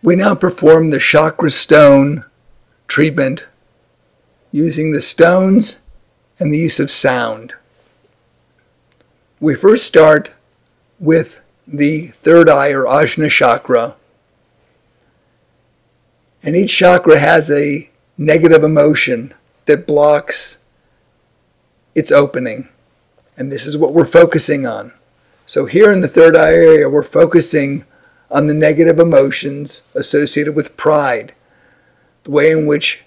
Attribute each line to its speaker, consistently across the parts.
Speaker 1: We now perform the chakra stone treatment using the stones and the use of sound. We first start with the third eye or Ajna chakra. And each chakra has a negative emotion that blocks its opening. And this is what we're focusing on. So here in the third eye area, we're focusing on the negative emotions associated with pride, the way in which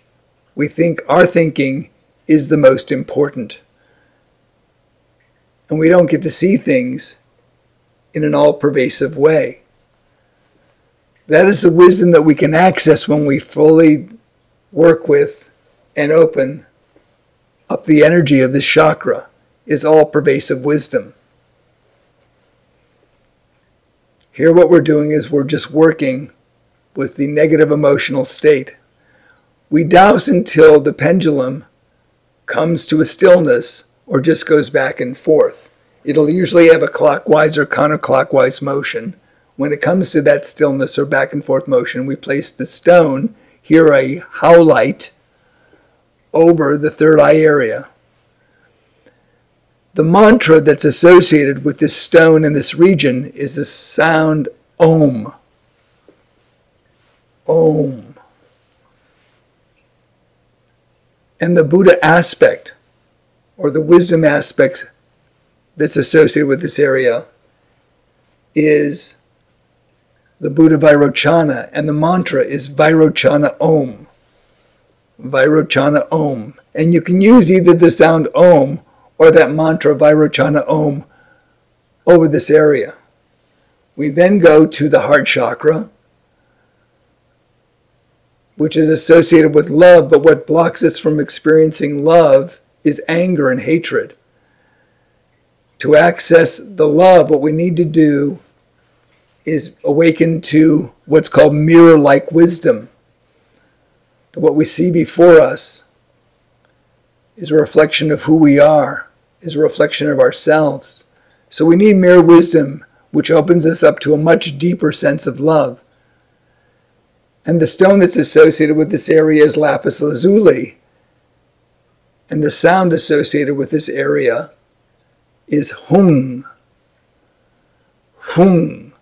Speaker 1: we think our thinking is the most important. And we don't get to see things in an all-pervasive way. That is the wisdom that we can access when we fully work with and open up the energy of this chakra, is all-pervasive wisdom. Here what we're doing is we're just working with the negative emotional state. We douse until the pendulum comes to a stillness or just goes back and forth. It'll usually have a clockwise or counterclockwise motion. When it comes to that stillness or back and forth motion, we place the stone, here a howlite, over the third eye area. The mantra that's associated with this stone in this region is the sound Om. Om. And the Buddha aspect, or the wisdom aspect that's associated with this area, is the Buddha Vairochana, and the mantra is Vairochana Om. Vairochana Om. And you can use either the sound Om or that mantra Vairochana Om over this area. We then go to the heart chakra, which is associated with love, but what blocks us from experiencing love is anger and hatred. To access the love, what we need to do is awaken to what's called mirror-like wisdom. What we see before us is a reflection of who we are, is a reflection of ourselves. So we need mirror wisdom, which opens us up to a much deeper sense of love. And the stone that's associated with this area is lapis lazuli. And the sound associated with this area is hung. Hung.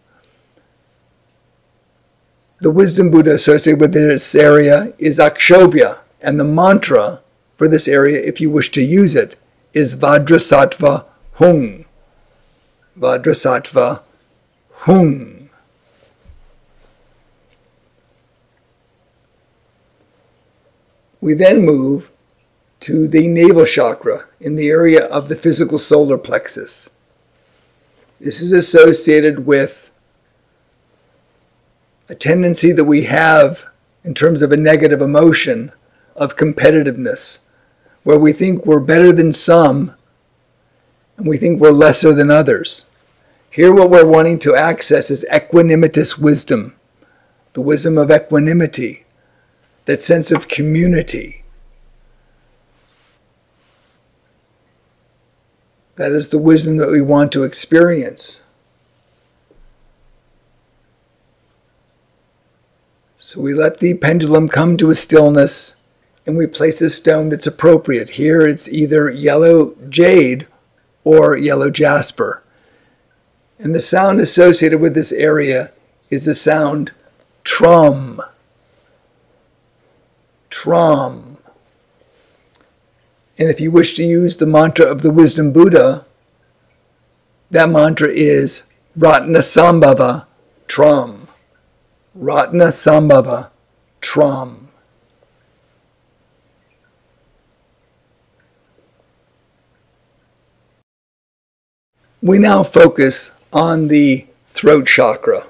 Speaker 1: The wisdom Buddha associated with this area is akshobhya, and the mantra for this area, if you wish to use it, is Vajrasattva Hung. Vajrasattva Hung. We then move to the navel chakra in the area of the physical solar plexus. This is associated with a tendency that we have in terms of a negative emotion of competitiveness, where we think we're better than some and we think we're lesser than others. Here what we're wanting to access is equanimitous wisdom, the wisdom of equanimity, that sense of community. That is the wisdom that we want to experience. So we let the pendulum come to a stillness and we place a stone that's appropriate. Here it's either yellow jade or yellow jasper. And the sound associated with this area is the sound trum. Trum. And if you wish to use the mantra of the Wisdom Buddha, that mantra is Ratna Sambhava Trum. Ratna Sambhava Trum. We now focus on the throat chakra.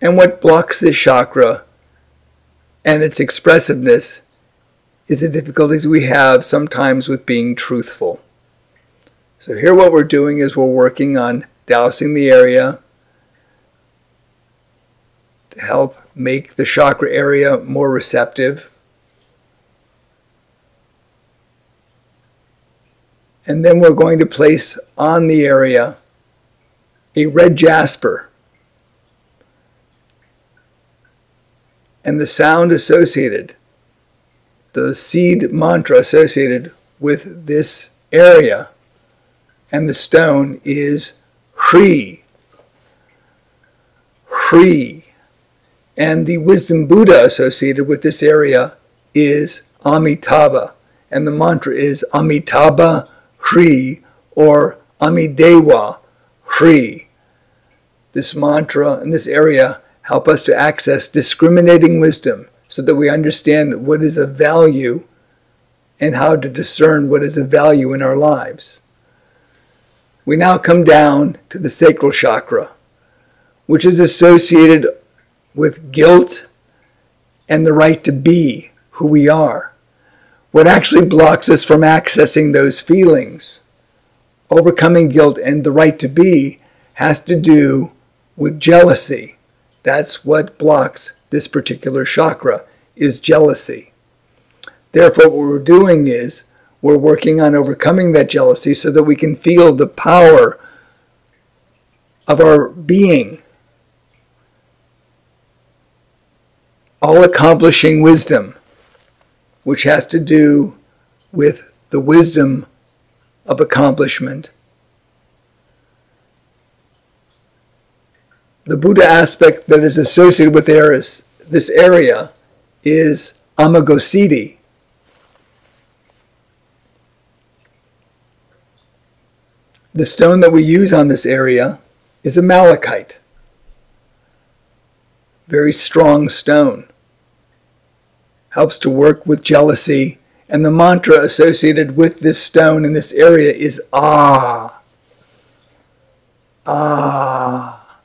Speaker 1: And what blocks this chakra and its expressiveness is the difficulties we have sometimes with being truthful. So here what we're doing is we're working on dousing the area to help make the chakra area more receptive. And then we're going to place on the area a red jasper. And the sound associated, the seed mantra associated with this area and the stone is Hri. Hri. And the wisdom Buddha associated with this area is Amitabha. And the mantra is Amitabha Hri or Amideva Hri. This mantra and this area help us to access discriminating wisdom so that we understand what is of value and how to discern what is of value in our lives. We now come down to the sacral chakra, which is associated with guilt and the right to be who we are. What actually blocks us from accessing those feelings, overcoming guilt and the right to be, has to do with jealousy. That's what blocks this particular chakra, is jealousy. Therefore, what we're doing is we're working on overcoming that jealousy so that we can feel the power of our being, all-accomplishing wisdom, which has to do with the wisdom of accomplishment. The Buddha aspect that is associated with this area is Amagosiddhi. The stone that we use on this area is a malachite. Very strong stone. Helps to work with jealousy. And the mantra associated with this stone in this area is Ah. Ah.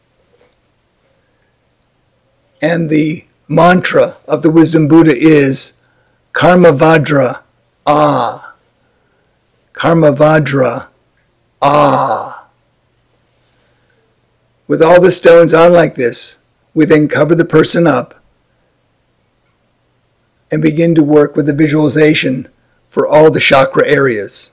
Speaker 1: And the mantra of the wisdom Buddha is Karmavajra Ah. Karmavajra Ah. With all the stones on like this, we then cover the person up and begin to work with the visualization for all the chakra areas.